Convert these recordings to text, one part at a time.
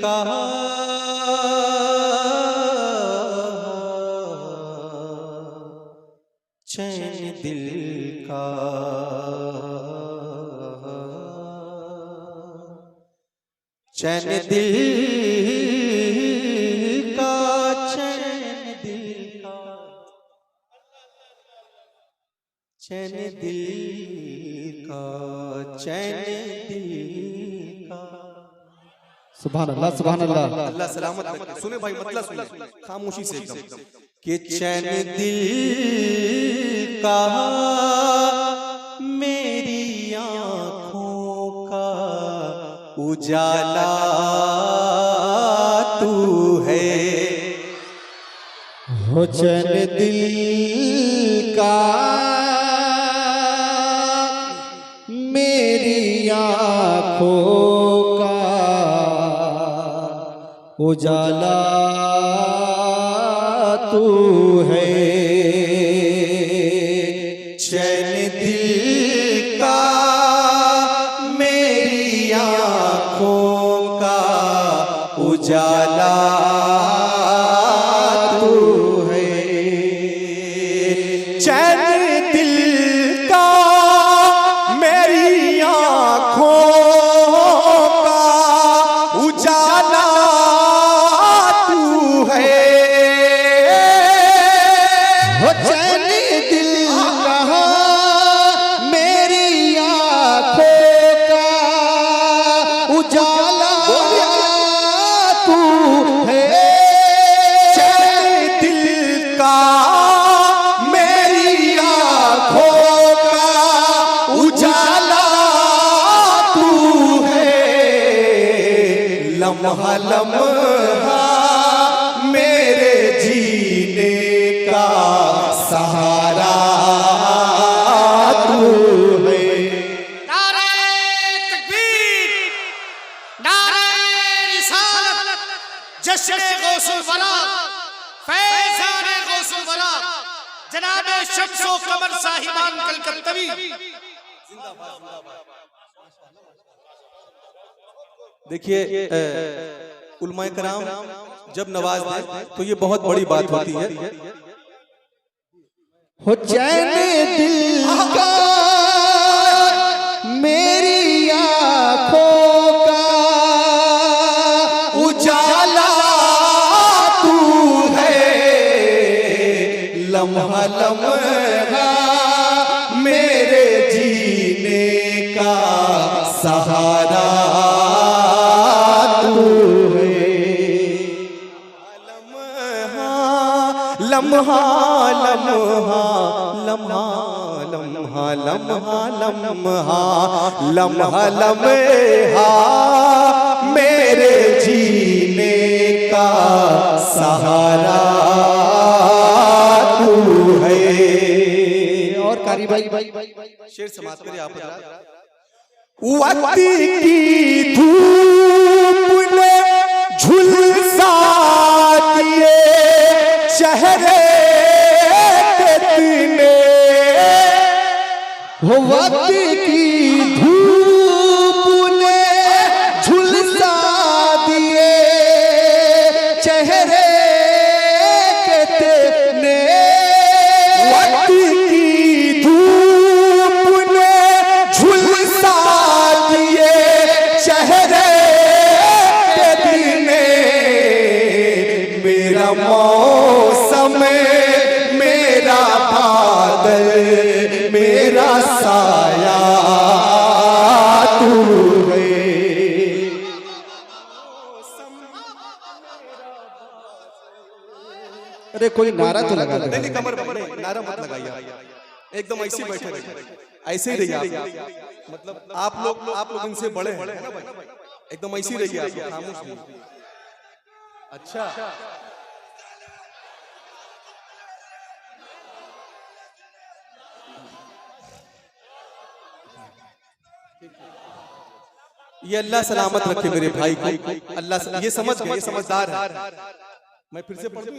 का चैन दिल का चैन दिल का चैन दिल का चैन दिल का चैन दिल का। सुभान अल्लाह सुभान अल्लाह। अल्लाह सलामत रखे। सुने भाई मतलब सुने खामोशी से एकदम कि चैन दिल का मेरी आँखों का उजाला तू है। हो चैन दिल का मेरी आँखों का उजाला तू है। चैन दिल का मेरी आँखों का उजाला तू है। चैन दिल का मेरी आँखों का उजाला तू है। हो चैन दिल का मेरी आँखों का उजाला तू है। चैन दिल का मेरी आँखों का उजाला तू है। लम्हा लम्हा मेरे जीने का सहारा तू है। नारे तकबीर, नारे रिसालत, जश्न गौसुल वरा, फैज़ाने गौसुल वरा, जनाबे शम्सो कमर साहिबान कलकत्तवी। देखिए उलमाए कराम जब नवाज दें तो ये बहुत बड़ी बात होती है। हो चैन दिल का मेरी आँखों का उजाला तू है। लम्हा लम्हा मेरे जीने का सहारा तू है। लम्हा लम्हा लम्हा लम्हा लम्हा लम्हा लम्हा लम्हा मेरे जीने का सहारा तू है। और कारी भाई शेर समाप्त करिए आप। वक्त की धूप ने झुलसा दिए चेहरे कितने। हो वक्त की धूप ने झुलसा दिए चेहरे कितने। वक्त की धूप ने झुलसा दिए चेहरे कितने। मेरा मौसम मेरा बादल मेरा साया तू है। अरे कोई नारा तो लगा दे। नहीं कमर नारा मत लगाइए, एकदम ऐसे बैठे रहिए, ऐसे ही रहिए आप। मतलब आप लोग इनसे बड़े हैं ना भाई, एकदम ऐसे ही रहिए आप, खामोश नहीं। अच्छा ये अल्लाह सलामत रखे मेरे भाई को। अल्लाह ये समझ गए, ये समझदार है। मैं फिर से पढ़ दूं?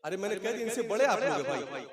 अरे मैंने कह दिया इनसे बड़े आप लोग भाई।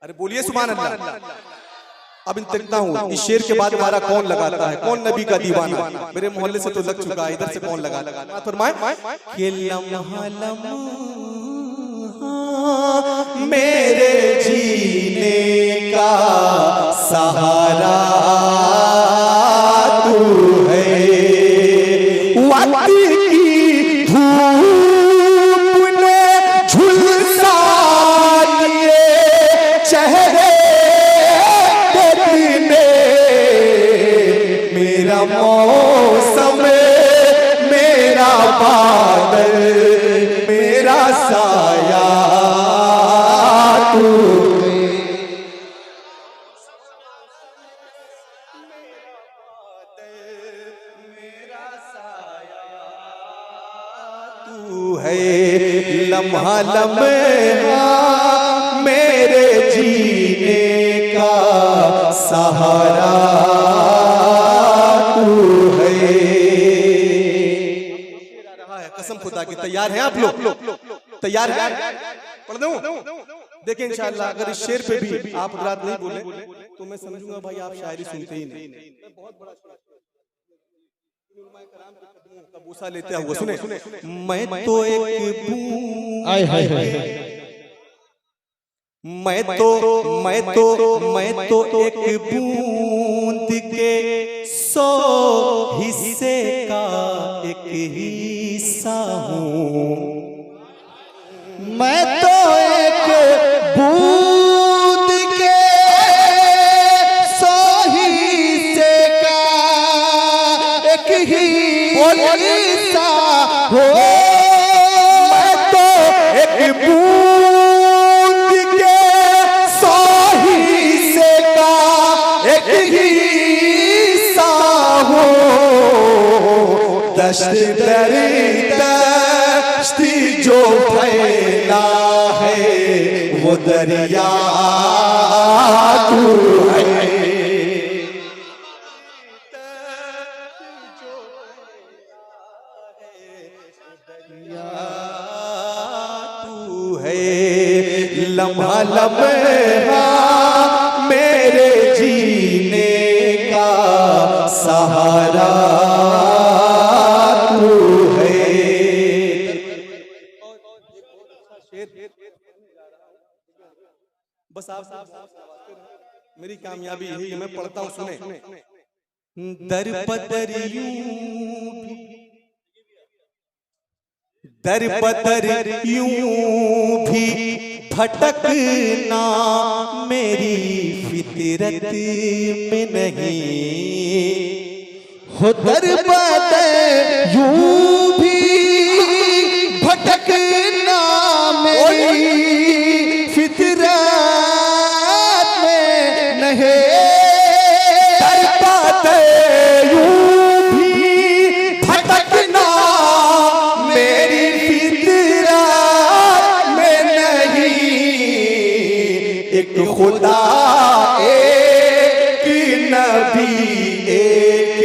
अरे बोलिए सुभान अल्लाह। अब इन देखता हूँ इस शेर के बाद हमारा कौन लगाता है, कौन नबी का दीवाना। मेरे मोहल्ले से तो लग चुका है, इधर से कौन लगा फरमाए कि लम्हा लम्हा मेरे जीने का सहारा तू है, वक्त की धूप ने झुलसा दिए चेहरे देखने, मेरा मौसम मेरा बादल मेरा साया तू है, लम्हा लम्हा मेरे जीने का सहारा तू है। कसम खुदा की, तैयार हैं आप लोग? तैयार हैं? पढ़ दूं? देखिए इंशाअल्लाह अगर इस शेर पे भी आप रात नहीं बोले तो मैं समझूंगा भाई आप शायरी सुनते ही नहीं। बूसा लेते हुए सुने, मैं तो एक बूंद, मैं तो एक बूंद के 100 हिस्से का एक हिस्सा हूँ, मैं तो एक बूंद के 100 हिस्से का एक हिस्सा हो, मैं तो एक बूंद के 100 हिस्से का एक हिस्सा हूँ, दश्त दर दश्त जो फैला है वो दरिया तू है, तू है, लम्हा लम्हा मेरे जीने का सहारा तू है। बस आप मेरी कामयाबी यही है, मैं पढ़ता हूँ सुने, दर बदर यूं भी भटकना मेरी फितरत में नहीं, हो दर बदर यूं भी भटकना मेरी फितरत में नहीं, दर बदर यूं भी भटकना मेरी फितरत में नहीं, एक खुदा एक नबी एक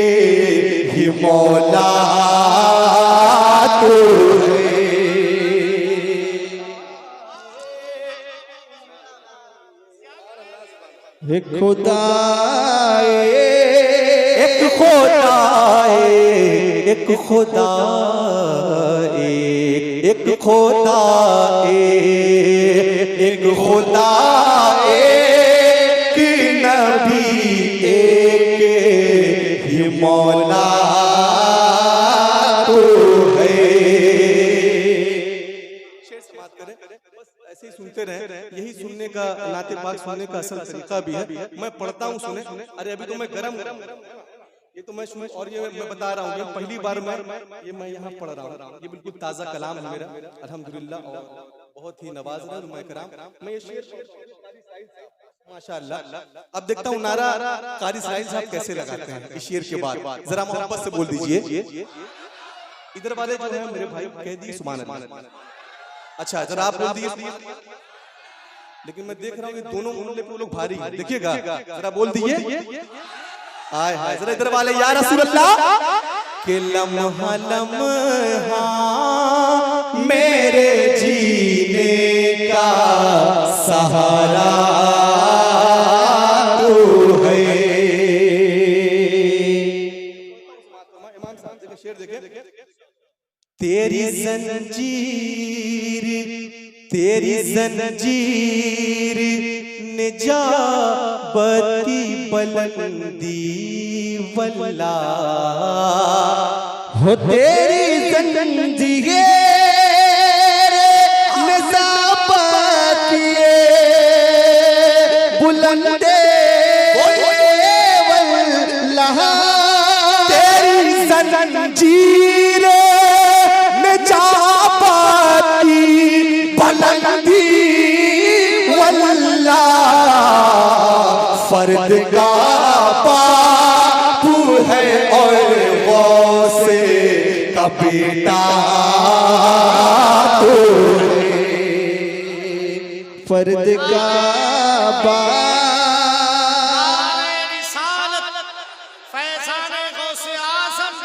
ही मौला तू है, एक खुदा एक खुदा एक खुदा एक खुदा एक खुदा एक नबी एक ही मौला तू है। शेर समाप्त करें, बस ऐसे ही सुनते रहे, यही सुनने का नाते पाक सुनने का असल तरीका भी है। मैं पढ़ता हूँ सुने, अरे अभी तो मैं गरम ये तो मैं सुन, और ये मैं बता रहा हूँ ये पहली बार मैं यहाँ पढ़ रहा हूँ, ये बिल्कुल ताज़ा कलाम है मेरा अल्हम्दुलिल्लाह, और बहुत ही नवाज रहा मैं कराम। मैं ये शेर माशाअल्लाह अब देखता हूँ नारा कारी साहिल साहब कैसे लगाते हैं इस शेर के बाद, जरा मोहब्बत से बोल दीजिए। इधर वाले जो है मेरे भाई कह दिए सुभान अल्लाह, अच्छा जरा आप बोल दिए, लेकिन मैं देख रहा हूँ कि दोनों मुल्ले पे लोग भारी हैं, देखिएगा जरा बोल दिए। आए हाय जरा इधर वाले या रसूल अल्लाह के लम्हा लम्हा मेरे जीने का सहारा तू है, साहब देखिए शेर देखिए। तेरी जंजीर निजात की बुलंदी वल्ला हो, तेरी जंजीर निजात की बुलंदे वल्ला, तेरी जंजीर बुलंदी वल्ला, फर्द का बापू है और वो से का बेटा तो है, फर्द का फैज़ाने गौसे आज़म,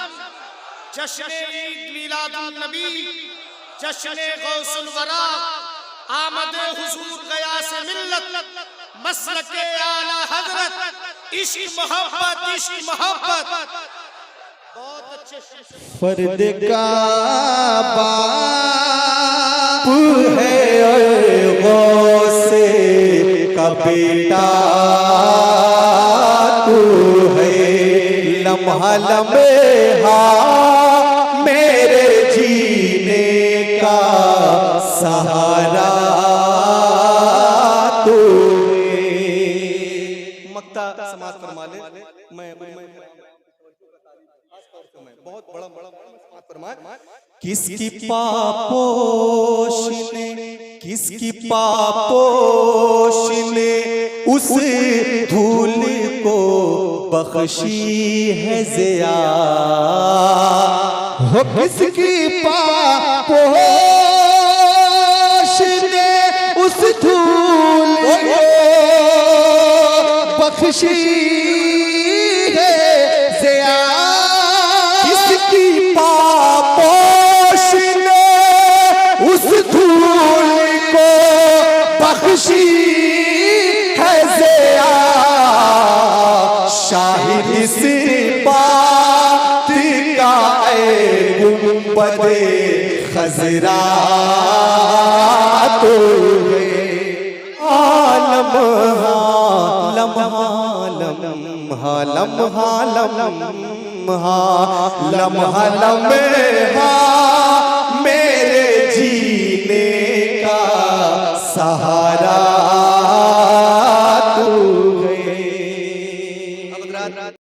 जश्न ईद मिलादुन नबी, जश्न गौसुल वरा, आमद हुजूर गया से मिल्लत, मसलके आला हजरत, इश्क मोहब्बत बहुत अच्छे से। फर्द का बाप है और गौसे का बेटा तू है, लम्हा लम्हा मेरे जीने का सहारा तू है। मक्ता समाज फरमा ले। मैं बहुत बड़ा समाज फरमाए। किसकी पापोश ने उस धूल को बख्शी है ज़िया हो, किसकी पापोश ने उस धूल को बख्शी है ज़िया, किसकी पापोश ने उस धूल को बख्शी है ज़िया, शाहिद इस बात का ऐ गुंबदे खज़रा तो है, लम्हा लम्हा लम्हा लम्हा लम्हा लम्हा मेरे जीने का सहारा